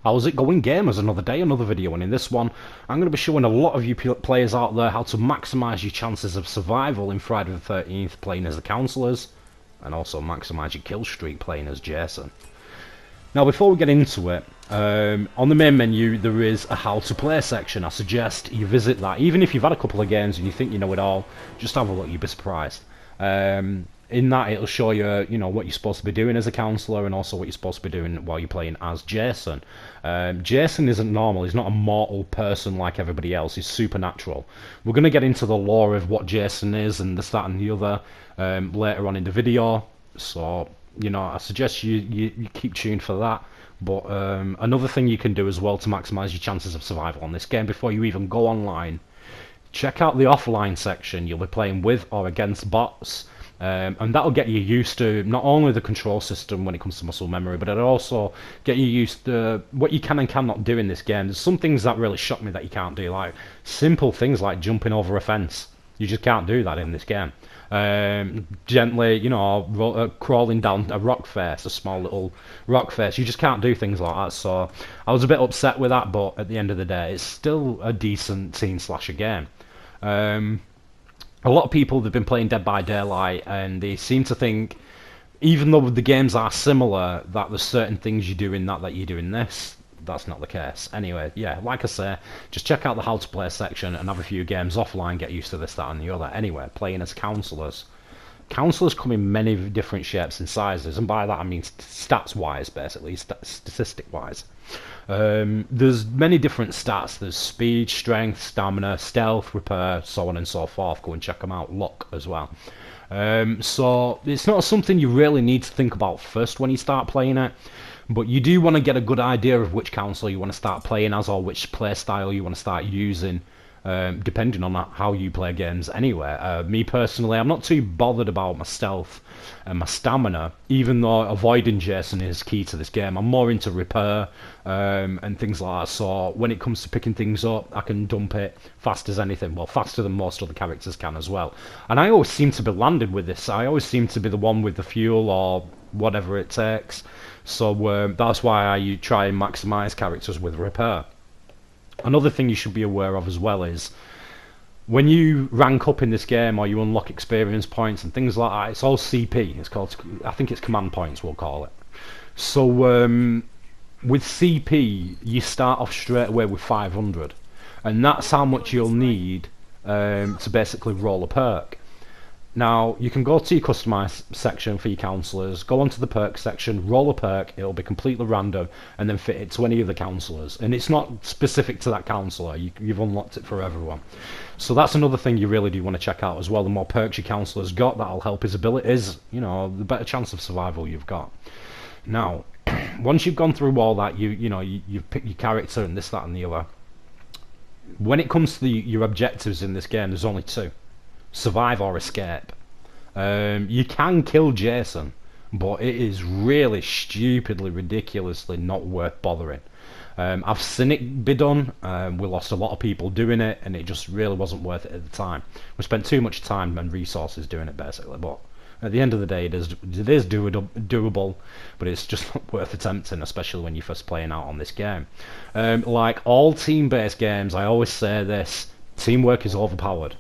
How's it going, gamers? Another day, another video, and in this one I'm going to be showing a lot of you players out there how to maximise your chances of survival in Friday the 13th playing as the counsellors, and also maximise your kill streak playing as Jason. Now before we get into it, on the main menu there is a how to play section. I suggest you visit that. Even if you've had a couple of games and you think you know it all, just have a look, you'll be surprised. In that it'll show you, what you're supposed to be doing as a counsellor and also what you're supposed to be doing while you're playing as Jason. Jason isn't normal, he's not a mortal person like everybody else, he's supernatural. We're going to get into the lore of what Jason is and this, that and the other later on in the video, so I suggest you keep tuned for that. But another thing you can do as well to maximise your chances of survival on this game before you even go online, check out the offline section. You'll be playing with or against bots. And that'll get you used to not only the control system when it comes to muscle memory, but it'll also get you used to what you can and cannot do in this game. There's some things that really shock me that you can't do, like simple things like jumping over a fence. You just can't do that in this game. Gently, crawling down a rock face, a small little rock face. You just can't do things like that. So I was a bit upset with that, but at the end of the day, it's still a decent teen slasher game. A lot of people have been playing Dead by Daylight and they seem to think, even though the games are similar, that there's certain things you do in that you do in this. That's not the case. Anyway, yeah, like I say, just check out the how to play section and have a few games offline, get used to this, that and the other. Anyway, playing as counsellors. Counsellors come in many different shapes and sizes, and by that I mean stats-wise, basically, statistic-wise. There's many different stats. There's speed, strength, stamina, stealth, repair, so on and so forth. Go and check them out. Luck as well. So it's not something you really need to think about first when you start playing it, but you do want to get a good idea of which counsellor you want to start playing as, or which play style you want to start using, depending on how you play games anyway. Me personally, I'm not too bothered about my stealth and my stamina, even though avoiding Jason is key to this game. I'm more into repair and things like that, so when it comes to picking things up, I can dump it fast as anything, well, faster than most other characters can as well. And I always seem to be landed with this. I always seem to be the one with the fuel or whatever it takes, so that's why I try and maximise characters with repair. Another thing you should be aware of as well is when you rank up in this game or you unlock experience points and things like that, it's all CP. It's called, I think it's command points we'll call it. So with CP you start off straight away with 500, and that's how much you'll need to basically roll a perk. Now, you can go to your customize section for your counsellors, go onto the perk section, roll a perk, it'll be completely random, and then fit it to any of the counsellors. And it's not specific to that counsellor, you've unlocked it for everyone. So that's another thing you really do want to check out as well. The more perks your counsellor's got, that'll help his abilities, the better chance of survival you've got. Now, once you've gone through all that, you've picked your character and this, that and the other. When it comes to your objectives in this game, there's only two. Survive or escape. You can kill Jason, but it is really stupidly, ridiculously not worth bothering. I've seen it be done. We lost a lot of people doing it, and it just really wasn't worth it at the time. We spent too much time and resources doing it, basically. But at the end of the day, it is doable, but it's just not worth attempting, especially when you're first playing out on this game. Like all team-based games, I always say this: teamwork is overpowered.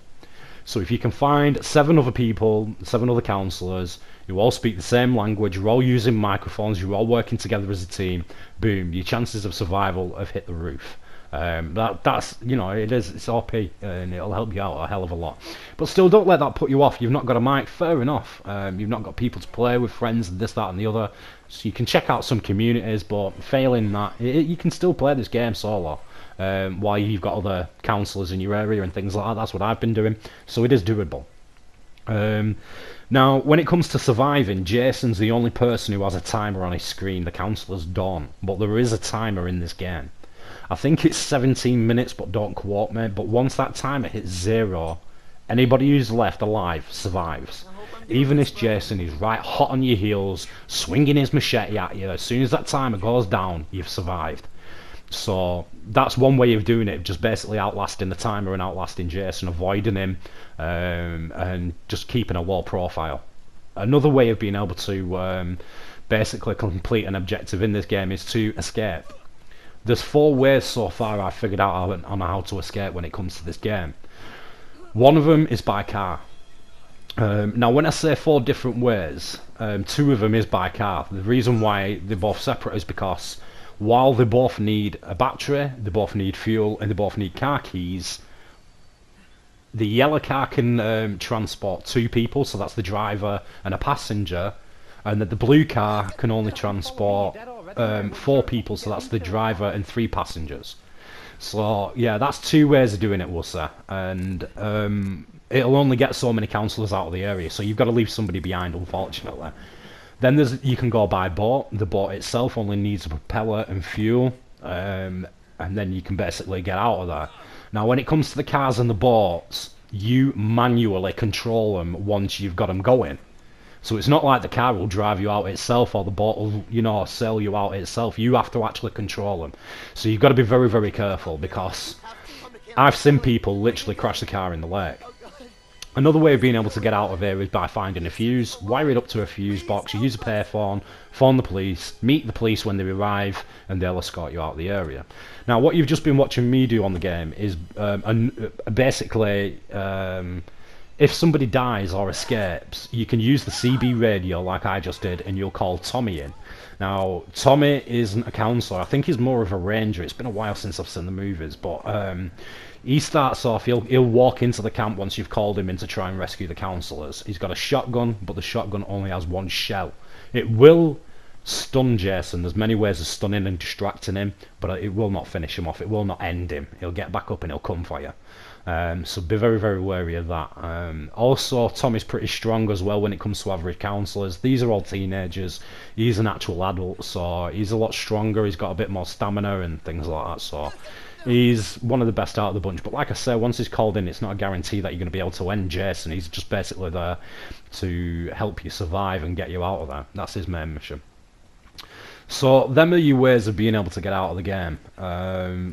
So if you can find 7 other people, 7 other counsellors, you all speak the same language, you're all using microphones, you're all working together as a team, boom, your chances of survival have hit the roof. That's it's OP, and it'll help you out a hell of a lot. But still, don't let that put you off. You've not got a mic, fair enough. You've not got people to play with, friends, this, that and the other. So you can check out some communities, but failing that, you can still play this game solo. While you've got other counsellors in your area and things like that. That's what I've been doing, so it is doable. Now, when it comes to surviving, Jason's the only person who has a timer on his screen. The counsellors don't, but there is a timer in this game. I think it's 17 minutes, but don't quote me. But once that timer hits 0, anybody who's left alive survives. Even if Jason is right hot on your heels, swinging his machete at you, as soon as that timer goes down, you've survived. So that's one way of doing it, just basically outlasting the timer and outlasting Jason, avoiding him, and just keeping a low profile. Another way of being able to basically complete an objective in this game is to escape. There's 4 ways so far I've figured out on how to escape when it comes to this game. One of them is by car. Now when I say 4 different ways, 2 of them is by car. The reason why they're both separate is because while they both need a battery, they both need fuel, and they both need car keys, the yellow car can transport 2 people, so that's the driver and a passenger, and that the blue car can only transport 4 people, so that's the driver and 3 passengers. So yeah, that's 2 ways of doing it, we'll say, and it'll only get so many councillors out of the area, so you've got to leave somebody behind, unfortunately. Then you can go by boat. The boat itself only needs a propeller and fuel, and then you can basically get out of there. Now when it comes to the cars and the boats, you manually control them once you've got them going. So it's not like the car will drive you out itself, or the boat will, you know, sail you out itself. You have to actually control them. So you've got to be very, very careful, because I've seen people literally crash the car in the lake. Another way of being able to get out of here is by finding a fuse, wire it up to a fuse box, you use a payphone, phone the police, meet the police when they arrive, and they'll escort you out of the area. Now what you've just been watching me do on the game is basically if somebody dies or escapes, you can use the CB radio like I just did, and you'll call Tommy in. Now Tommy isn't a counsellor, I think he's more of a ranger. It's been a while since I've seen the movies, but he starts off, he'll walk into the camp once you've called him in to try and rescue the councillors. He's got a shotgun, but the shotgun only has 1 shell. It will stun Jason. There's many ways of stunning and distracting him, but it will not finish him off. It will not end him. He'll get back up and he'll come for you. So be very, very wary of that. Also, Tommy's pretty strong as well when it comes to average counsellors. These are all teenagers. He's an actual adult, so he's a lot stronger. He's got a bit more stamina and things like that, so he's one of the best out of the bunch. But like I say, once he's called in, it's not a guarantee that you're going to be able to end Jason. He's just basically there to help you survive and get you out of there. That's his main mission. So them are your ways of being able to get out of the game.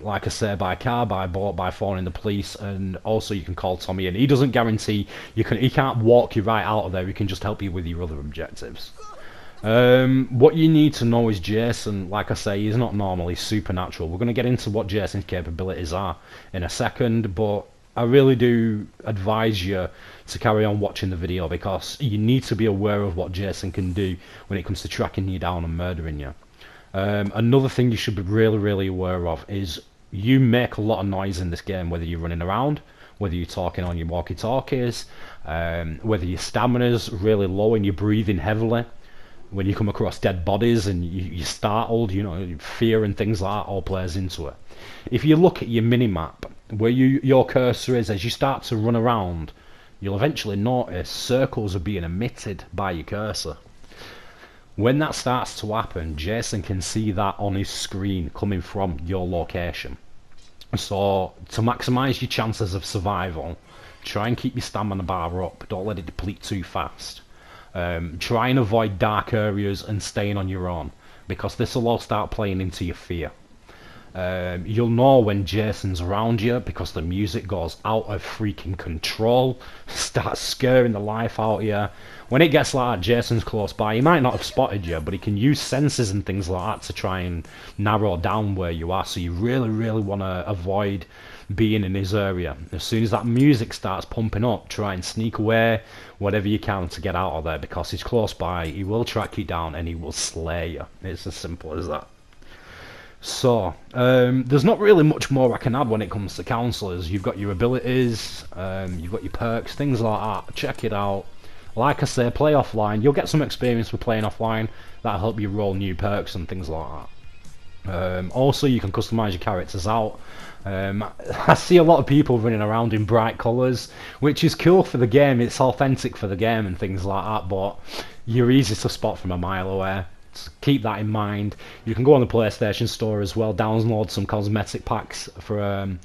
Like I say, by car, by boat, by phoning the police, and also you can call Tommy in. He doesn't guarantee he can't walk you right out of there. He can just help you with your other objectives. What you need to know is Jason, like I say, he's not normal, he's supernatural. We're going to get into what Jason's capabilities are in a second, but I really do advise you to carry on watching the video, because you need to be aware of what Jason can do when it comes to tracking you down and murdering you. Another thing you should be really, really aware of is you make a lot of noise in this game, whether you're running around, whether you're talking on your walkie-talkies, whether your stamina's really low and you're breathing heavily. When you come across dead bodies and you're startled, you know, fear and things like that all plays into it. If you look at your mini-map, where your cursor is, as you start to run around, you'll eventually notice circles are being emitted by your cursor. When that starts to happen, Jason can see that on his screen coming from your location. So, to maximise your chances of survival, try and keep your stamina bar up, don't let it deplete too fast. Try and avoid dark areas and staying on your own, because this will all start playing into your fear. You'll know when Jason's around you because the music goes out of freaking control, starts scaring the life out of you. When it gets like that, Jason's close by. He might not have spotted you, but he can use senses and things like that to try and narrow down where you are, so you really, really want to avoid being in his area. As soon as that music starts pumping up, try and sneak away whatever you can to get out of there, because he's close by, he will track you down and he will slay you. It's as simple as that. So, there's not really much more I can add when it comes to counsellors. You've got your abilities, you've got your perks, things like that. Check it out. Like I say, play offline. You'll get some experience with playing offline. That'll help you roll new perks and things like that. Also, you can customise your characters out. I see a lot of people running around in bright colours, which is cool for the game. It's authentic for the game and things like that, but you're easy to spot from a mile away. So keep that in mind. You can go on the PlayStation Store as well, download some cosmetic packs for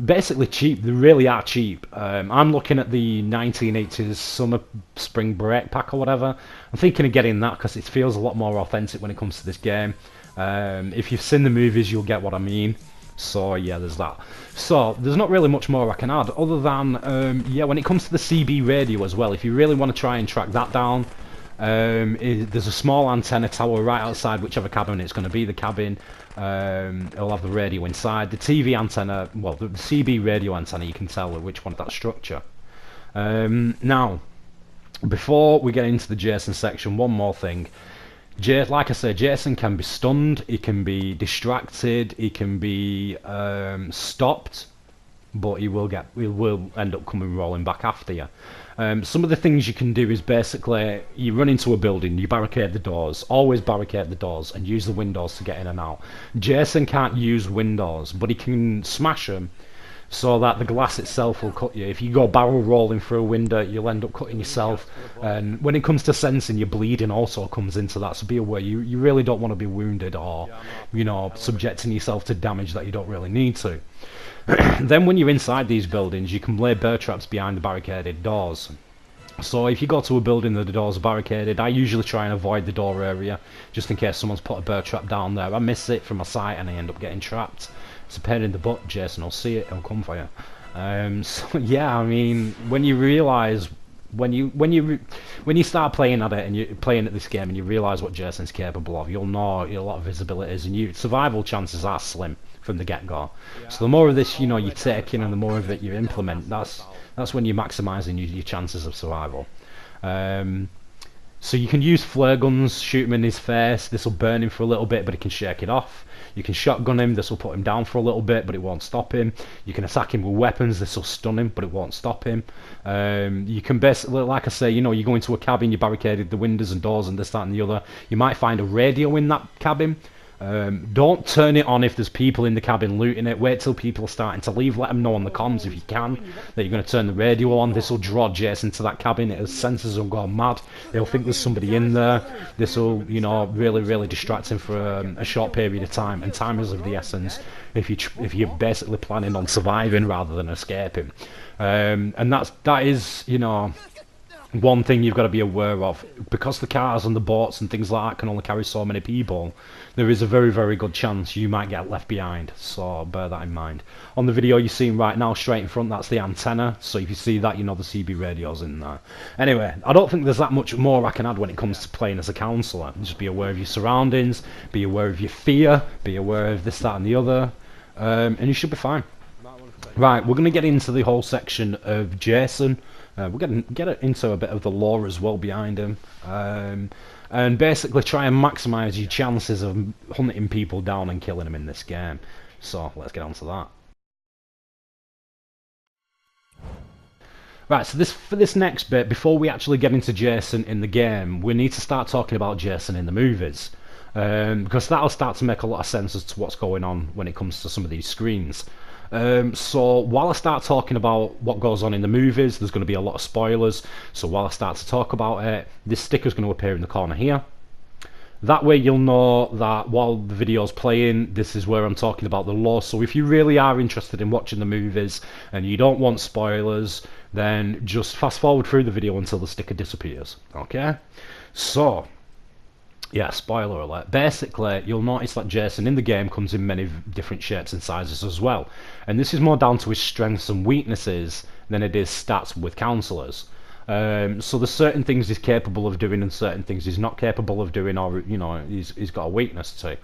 basically cheap. They really are cheap. I'm looking at the 1980s summer spring break pack or whatever. I'm thinking of getting that because it feels a lot more authentic when it comes to this game. If you've seen the movies, you'll get what I mean. So yeah, there's that. So there's not really much more I can add other than yeah, when it comes to the CB radio as well, if you really want to try and track that down, There's a small antenna tower right outside whichever cabin it's going to be. The cabin, it'll have the radio inside. The TV antenna, well, the CB radio antenna, you can tell which one of that structure. Now, before we get into the Jason section, one more thing. Like I said, Jason can be stunned, he can be distracted, he can be stopped, but he will end up coming rolling back after you. Some of the things you can do is basically you run into a building, you barricade the doors, always barricade the doors and use the windows to get in and out. Jason can't use windows, but he can smash them so that the glass itself will cut you. If you go barrel rolling through a window, you'll end up cutting yourself. And when it comes to sensing, your bleeding also comes into that, so be aware. You really don't want to be wounded or, you know, subjecting yourself to damage that you don't really need to. Then when you're inside these buildings, you can lay bear traps behind the barricaded doors. So if you go to a building that the doors are barricaded, I usually try and avoid the door area, just in case someone's put a bear trap down there. I miss it from my sight and I end up getting trapped. It's a pain in the butt. Jason will see it, he'll come for you. So yeah, I mean, when you realise, when you start playing at it and you're playing at this game and you realise what Jason's capable of, you'll know a lot of his abilities, and your survival chances are slim from the get-go. So the more of this, you know, you take in and the more of it you implement, that's when you're maximising your chances of survival. So you can use flare guns, shoot him in his face. This will burn him for a little bit, but he can shake it off. You can shotgun him. This will put him down for a little bit, but it won't stop him. You can attack him with weapons. This will stun him, but it won't stop him. You can basically, like I say, you know, you go into a cabin, you barricaded the windows and doors and this, that and the other. You might find a radio in that cabin. Don't turn it on if there's people in the cabin looting it. Wait till people are starting to leave. Let them know on the comms if you can that you're going to turn the radio on. This will draw Jason to that cabin. His senses will go mad. He'll think there's somebody in there. This will, you know, really distract him for a short period of time. And time is of the essence if you're basically planning on surviving rather than escaping. And that is, you know, one thing you've got to be aware of. Because the cars and the boats and things like that can only carry so many people, there is a very good chance you might get left behind, so bear that in mind. On the video you're seeing right now, straight in front, that's the antenna, so if you see that, you know the CB radio's in there. Anyway, I don't think there's that much more I can add when it comes to playing as a counsellor. Just be aware of your surroundings, be aware of your fear, be aware of this, that and the other, and you should be fine. Right, we're going to get into the whole section of Jason. We're going to get into a bit of the lore as well behind him, and basically try and maximise your chances of hunting people down and killing them in this game. So let's get on to that. Right, so for this next bit, before we actually get into Jason in the game, we need to start talking about Jason in the movies, because that'll start to make a lot of sense as to what's going on when it comes to some of these screens. So while I start talking about what goes on in the movies, there's going to be a lot of spoilers. So while I start to talk about it, this sticker's going to appear in the corner here. That way you'll know that while the video's playing, this is where I'm talking about the lore. So if you really are interested in watching the movies and you don't want spoilers, then just fast forward through the video until the sticker disappears. Okay? So yeah, spoiler alert. Basically, you'll notice that Jason in the game comes in many different shapes and sizes as well. And this is more down to his strengths and weaknesses than it is stats with counsellors. So there's certain things he's capable of doing and certain things he's not capable of doing, or, you know, he's got a weakness to.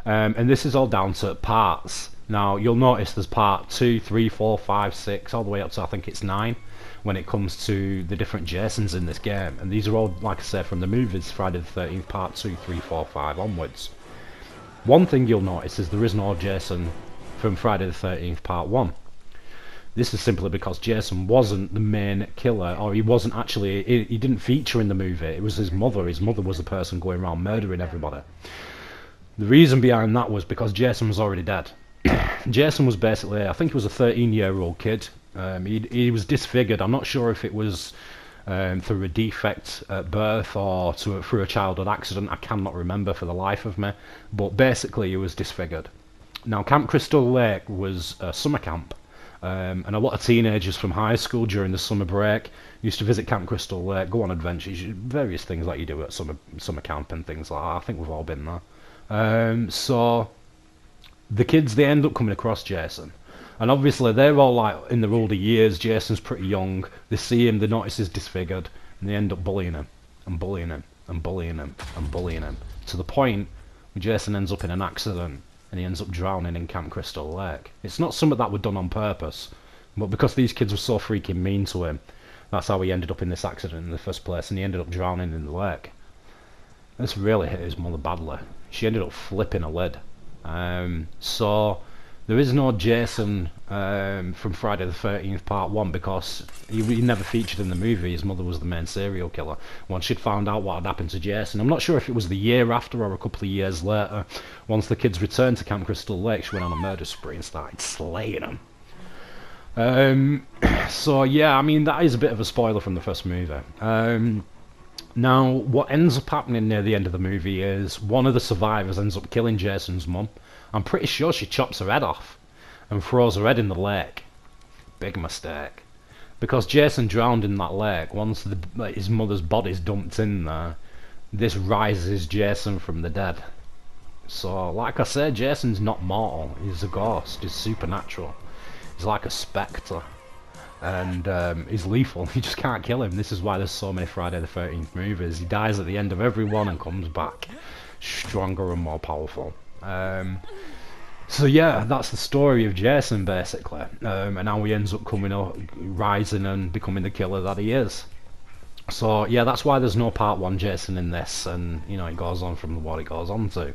And this is all down to parts. Now, you'll notice there's part 2, 3, 4, 5, 6, all the way up to, I think it's 9. When it comes to the different Jasons in this game, and these are all, like I said, from the movies, Friday the 13th, part 2, 3, 4, 5 onwards. One thing you'll notice is there is no Jason from Friday the 13th, part 1. This is simply because Jason wasn't the main killer, or he wasn't actually, he didn't feature in the movie. It was his mother. His mother was the person going around murdering everybody. The reason behind that was because Jason was already dead. Jason was basically, I think he was a 13-year-old kid. He was disfigured. I'm not sure if it was through a defect at birth or through a childhood accident. I cannot remember for the life of me. But basically, he was disfigured. Now, Camp Crystal Lake was a summer camp. And a lot of teenagers from high school during the summer break used to visit Camp Crystal Lake, go on adventures, various things like you do at summer camp and things like that. I think we've all been there. So the kids, they end up coming across Jason. And obviously they're all like in their older years. Jason's pretty young. They see him, they notice he's disfigured, and they end up bullying him and bullying him. and bullying him and bullying him to the point where Jason ends up in an accident and he ends up drowning in Camp Crystal Lake. It's not something that was done on purpose, but because these kids were so freaking mean to him, that's how he ended up in this accident in the first place, and he ended up drowning in the lake. This really hit his mother badly. She ended up flipping a lid. So there is no Jason from Friday the 13th Part 1 because he never featured in the movie. His mother was the main serial killer. Once she'd found out what had happened to Jason, I'm not sure if it was the year after or a couple of years later, once the kids returned to Camp Crystal Lake, she went on a murder spree and started slaying them. So yeah, I mean, that is a bit of a spoiler from the first movie. Now, what ends up happening near the end of the movie is one of the survivors ends up killing Jason's mum. I'm pretty sure she chops her head off and throws her head in the lake. Big mistake. Because Jason drowned in that lake, once his mother's body's dumped in there, this rises Jason from the dead. So, like I said, Jason's not mortal. He's a ghost. He's supernatural. He's like a spectre. And he's lethal. You just can't kill him. This is why there's so many Friday the 13th movies. He dies at the end of every one and comes back stronger and more powerful. So yeah, that's the story of Jason basically, and how he ends up coming up, rising and becoming the killer that he is. So yeah, that's why there's no Part 1 Jason in this, and you know, it goes on from what it goes on to.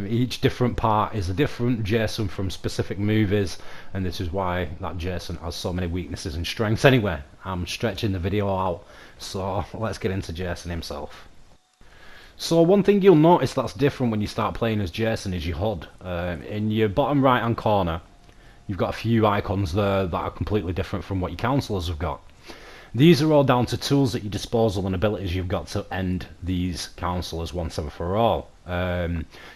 Each different part is a different Jason from specific movies, and this is why that Jason has so many weaknesses and strengths. Anyway, I'm stretching the video out, so let's get into Jason himself. So one thing you'll notice that's different when you start playing as Jason is your HUD. In your bottom right hand corner, you've got a few icons there that are completely different from what your counsellors have got. These are all down to tools at your disposal and abilities you've got to end these counsellors once and for all.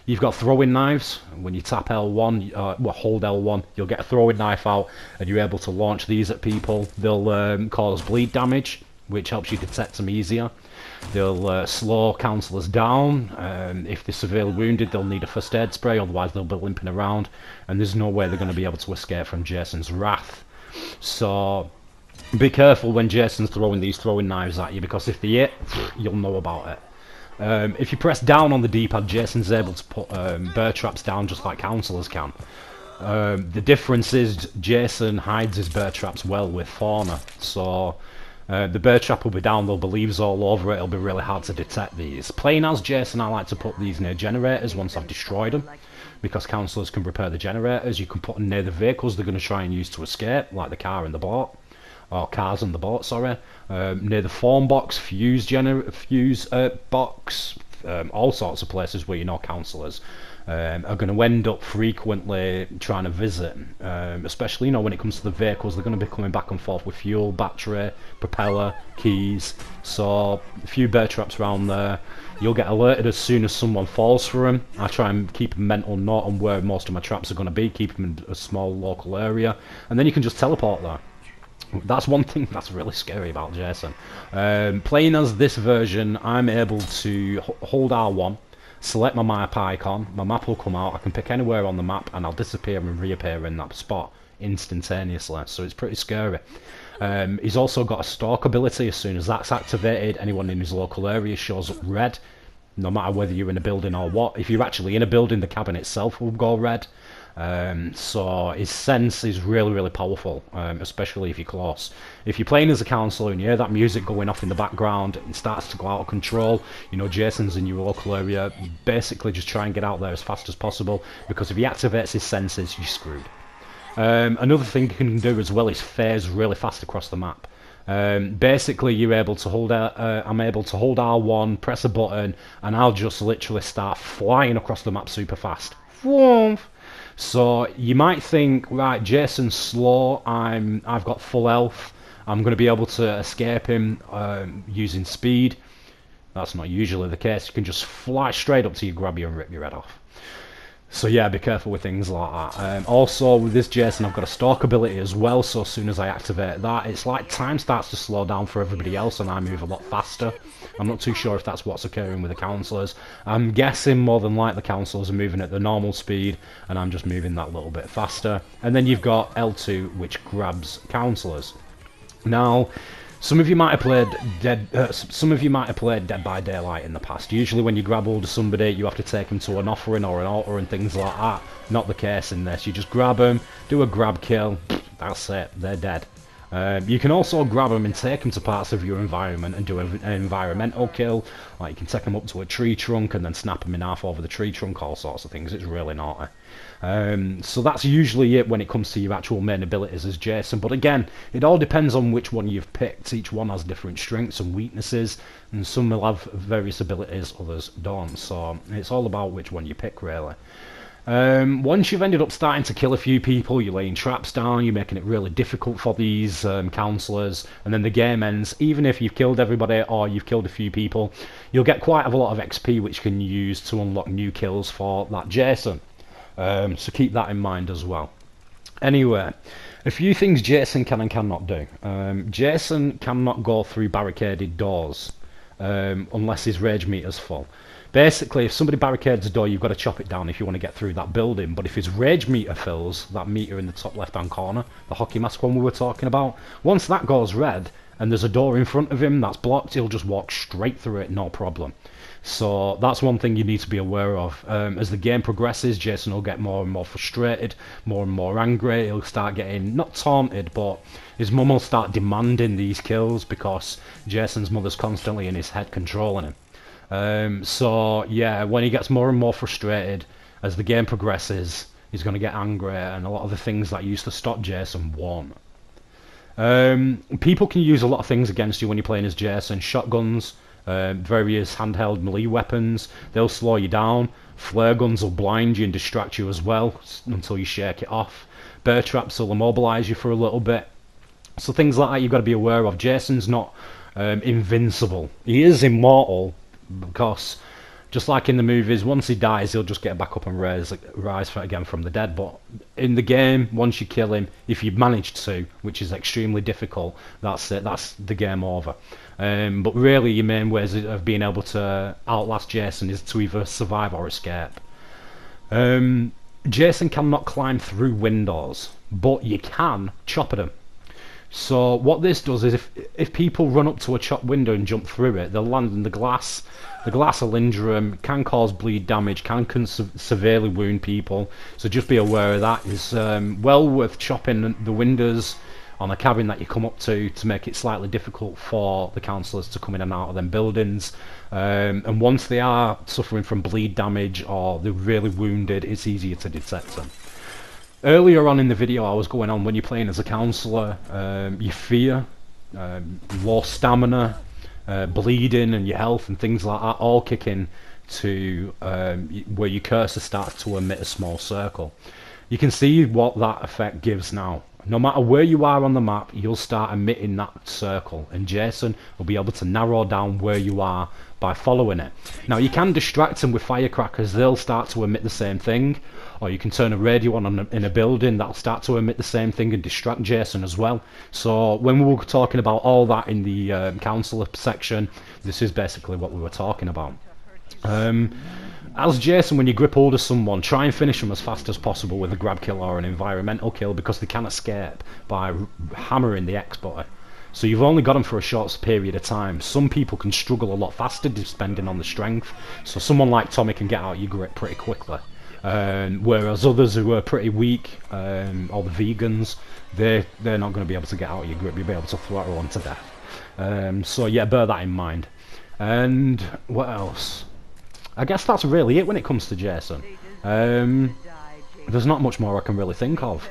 You've got throwing knives. When you tap L1, hold L1, you'll get a throwing knife out and you're able to launch these at people. They'll cause bleed damage, which helps you detect them easier. They'll slow counsellors down. If they're severely wounded, they'll need a first aid spray, otherwise they'll be limping around, and there's no way they're going to be able to escape from Jason's wrath. So be careful when Jason's throwing these throwing knives at you, because if they hit, you'll know about it. If you press down on the D-pad, Jason's able to put bear traps down just like counsellors can. The difference is Jason hides his bear traps well with fauna, so the bear trap will be down, there'll be leaves all over it, it'll be really hard to detect these. Playing as Jason, I like to put these near generators once I've destroyed them, because counsellors can repair the generators. You can put them near the vehicles they're going to try and use to escape, like the car and the boat. Or cars and the boat, sorry. Near the phone box, fuse box, all sorts of places where you know counsellors are going to end up frequently trying to visit, especially, you know, when it comes to the vehicles. They're going to be coming back and forth with fuel, battery, propeller, keys. So a few bear traps around there. You'll get alerted as soon as someone falls for them. I try and keep a mental note on where most of my traps are going to be, keep them in a small local area, and then you can just teleport there. That's one thing that's really scary about Jason. Playing as this version, I'm able to hold R1, select my map icon, my map will come out, I can pick anywhere on the map and I'll disappear and reappear in that spot instantaneously, so it's pretty scary. He's also got a stalk ability. As soon as that's activated, anyone in his local area shows up red, no matter whether you're in a building or what. If you're actually in a building, the cabin itself will go red. So his sense is really, really powerful, especially if you're close. If you're playing as a counsellor and you hear that music going off in the background, it starts to go out of control, you know Jason's in your local area, you basically just try and get out there as fast as possible, because if he activates his senses, you're screwed. Another thing you can do as well is phase really fast across the map. Basically, you're able to hold I'm able to hold R1, press a button, and I'll just literally start flying across the map super fast. So you might think, right, Jason's slow, I've got full health, I'm going to be able to escape him using speed. That's not usually the case. You can just fly straight up to you, grab you and rip your head off. So yeah, be careful with things like that. Also with this Jason, I've got a stalk ability as well, so as soon as I activate that, it's like time starts to slow down for everybody else and I move a lot faster. I'm not too sure if that's what's occurring with the counsellors. I'm guessing more than likely the counsellors are moving at the normal speed and I'm just moving that little bit faster. And then you've got L2, which grabs counsellors. Now, Some of you might have played some of you might have played Dead by Daylight in the past. Usually, when you grab hold of somebody, you have to take them to an offering or an altar and things like that. Not the case in this. You just grab them, do a grab kill. That's it. They're dead. You can also grab them and take them to parts of your environment and do an environmental kill. Like you can take them up to a tree trunk and then snap them in half over the tree trunk. All sorts of things. It's really naughty. So that's usually it when it comes to your actual main abilities as Jason, but again, it all depends on which one you've picked. Each one has different strengths and weaknesses, and some will have various abilities, others don't, so it's all about which one you pick, really. Once you've ended up starting to kill a few people, you're laying traps down, you're making it really difficult for these counsellors, and then the game ends. Even if you've killed everybody or you've killed a few people, you'll get quite a lot of XP which you can use to unlock new kills for that Jason. So keep that in mind as well. Anyway, a few things Jason can and cannot do. Jason cannot go through barricaded doors unless his rage meter's full. Basically, if somebody barricades a door, you've got to chop it down if you want to get through that building. But if his rage meter fills, that meter in the top left-hand corner, the hockey mask one we were talking about, once that goes red and there's a door in front of him that's blocked, he'll just walk straight through it, no problem. So that's one thing you need to be aware of. As the game progresses, Jason will get more and more frustrated, more and more angry. He'll start getting, not taunted, but his mum will start demanding these kills because Jason's mother's constantly in his head controlling him. So yeah, when he gets more and more frustrated, as the game progresses, he's going to get angry, and a lot of the things that used to stop Jason won't. People can use a lot of things against you when you're playing as Jason. Shotguns, various handheld melee weapons, they'll slow you down. Flare guns will blind you and distract you as well until you shake it off. Bear traps will immobilize you for a little bit. So things like that you've got to be aware of. Jason's not invincible. He is immortal because, just like in the movies, once he dies he'll just get back up and rise again from the dead. But in the game, once you kill him, if you've managed to, which is extremely difficult, that's it, that's the game over. But really your main ways of being able to outlast Jason is to either survive or escape. Jason cannot climb through windows, but you can chop at them. So what this does is if people run up to a chopped window and jump through it, they'll land in the glass. The glass will injure them, can cause bleed damage, can severely wound people. So just be aware of that. It's well worth chopping the windows on a cabin that you come up to make it slightly difficult for the counsellors to come in and out of them buildings. And once they are suffering from bleed damage or they're really wounded, it's easier to detect them. Earlier on in the video I was going on, when you're playing as a counsellor, your fear, low stamina, bleeding and your health and things like that all kick in to where your cursor starts to emit a small circle. You can see what that effect gives now. No matter where you are on the map, you'll start emitting that circle, and Jason will be able to narrow down where you are by following it. Now you can distract them with firecrackers, they'll start to emit the same thing, or you can turn a radio on in a building, that'll start to emit the same thing and distract Jason as well. So when we were talking about all that in the counsellor section, this is basically what we were talking about. As Jason, when you grip hold of someone, try and finish them as fast as possible with a grab kill or an environmental kill, because they can escape by hammering the X button. So you've only got them for a short period of time. Some people can struggle a lot faster depending on the strength. So someone like Tommy can get out your grip pretty quickly. Whereas others who are pretty weak, or the vegans, they're not going to be able to get out of your grip. You'll be able to throttle them to death. So yeah, bear that in mind. And what else? I guess that's really it when it comes to Jason. There's not much more I can really think of.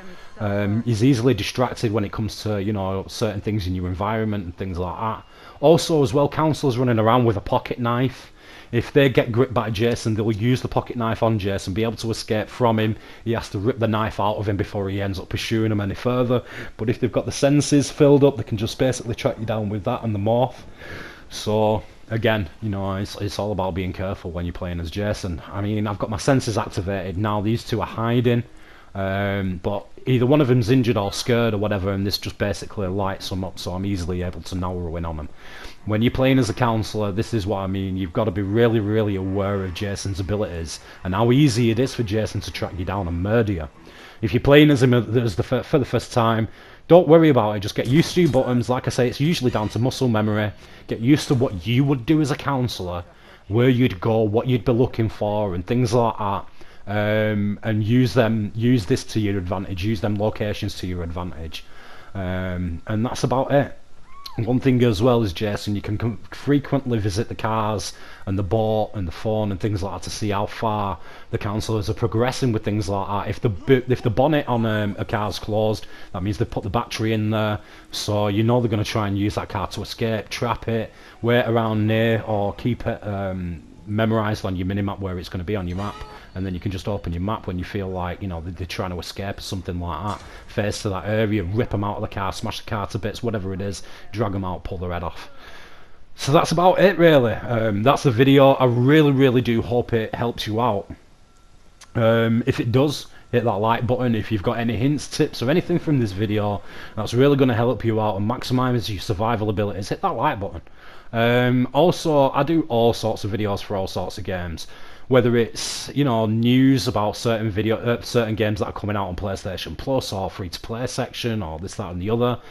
He's easily distracted when it comes to, you know, certain things in your environment and things like that. Also as well, counsellors running around with a pocket knife. If they get gripped by Jason, they'll use the pocket knife on Jason, be able to escape from him. He has to rip the knife out of him before he ends up pursuing him any further. But if they've got the senses filled up, they can just basically track you down with that and the morph. So again, you know, it's all about being careful when you're playing as Jason. I mean, I've got my senses activated now. These two are hiding, but either one of them's injured or scared or whatever, and this just basically lights them up, so I'm easily able to narrow in on them. When you're playing as a counsellor, this is what I mean. You've got to be really, really aware of Jason's abilities and how easy it is for Jason to track you down and murder you. If you're playing as him for the first time, don't worry about it, just get used to your buttons. Like I say, it's usually down to muscle memory. Get used to what you would do as a counsellor, where you'd go, what you'd be looking for, and things like that. And use this to your advantage, use them locations to your advantage. And that's about it. One thing as well is, Jason, you can frequently visit the cars and the boat and the phone and things like that to see how far the counsellors are progressing with things like that. If the bonnet on a car's closed, that means they've put the battery in there, so you know they're going to try and use that car to escape, trap it, wait around near, or keep it memorised on your minimap where it's going to be on your map. And then you can just open your map when you feel like, you know, they're trying to escape or something like that. Face to that area, rip them out of the car, smash the car to bits, whatever it is, drag them out, pull their head off. So that's about it, really. That's the video. I really, really do hope it helps you out. If it does, hit that like button. If you've got any hints, tips, or anything from this video that's really going to help you out and maximise your survival abilities, hit that like button. Also, I do all sorts of videos for all sorts of games. Whether it's, you know, news about certain games that are coming out on PlayStation Plus, or free-to-play section, or this, that, and the other,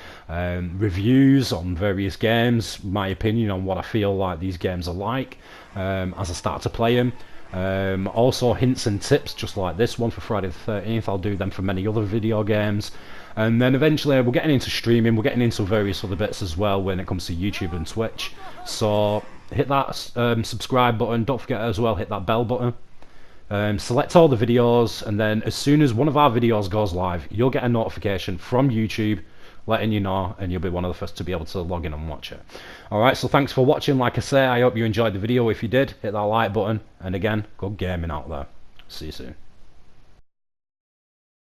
reviews on various games, my opinion on what I feel like these games are like as I start to play them. Also hints and tips, just like this one for Friday the 13th. I'll do them for many other video games. And then eventually we're getting into streaming, we're getting into various other bits as well when it comes to YouTube and Twitch. So hit that subscribe button. Don't forget as well, hit that bell button. Select all the videos, and then as soon as one of our videos goes live, you'll get a notification from YouTube letting you know, and you'll be one of the first to be able to log in and watch it. Alright, so thanks for watching. Like I say, I hope you enjoyed the video. If you did, hit that like button, and again, good gaming out there. See you soon.